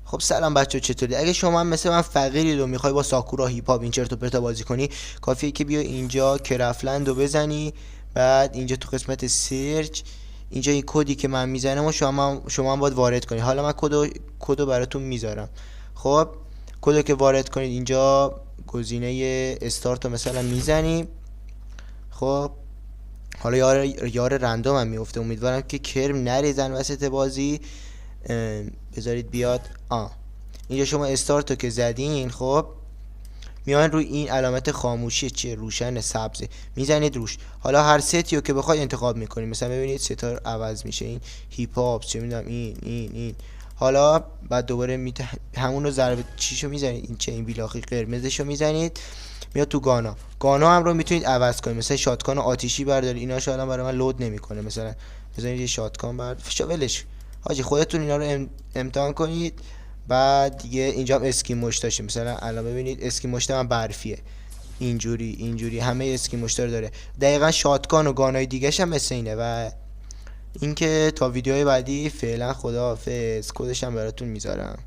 خب سلام بچه، چطوری؟ اگه شما هم مثل من فقیرید و میخوای با ساکورا هیپ هاپ این چرت و پرتا بازی کنی، کافیه که بیا اینجا کرفلند رو بزنی. بعد اینجا تو قسمت سرچ، اینجا این کدی که من میزنم و شما هم باید وارد کنی. حالا من کدو براتون میذارم. خب کدو که وارد کنید اینجا گزینه استارت رو مثلا میزنی. خب حالا یار رندوم هم میفته. امیدوارم که کرم نریزن وسط بازی. بذارید بیاد. اینجا شما استارت رو که زدین، خب میان روی این علامت خاموشی چیه روشن سبزه، میزنید روش. حالا هر ستی رو که بخواید انتخاب میکنید. مثلا ببینید ستا عوض میشه، این هیپ هاپ، چه میدونم این. حالا بعد دوباره همون رو ضرب چیشو میزنید، این چه این بیلاخی قرمزشو میزنید، میاد تو گانا هم رو میتونید عوض کنید. مثلا شاتگان آتیشی بردارید. اینا شاید برای من لود نمیکنه. مثلا بزنید یه شاتگان ولش حاجی، خودتون اینا رو امتحان کنید. بعد دیگه اینجا هم اسکین مشتاشه. مثلا الان ببینید اسکین مشت من برفیه، اینجوری همه اسکین مشتا رو داره. دقیقا شاتگان و گانای دیگه هم مثل اینه. و اینکه تا ویدیوهای بعدی فعلا خداحافظ. کدش هم براتون میذارم.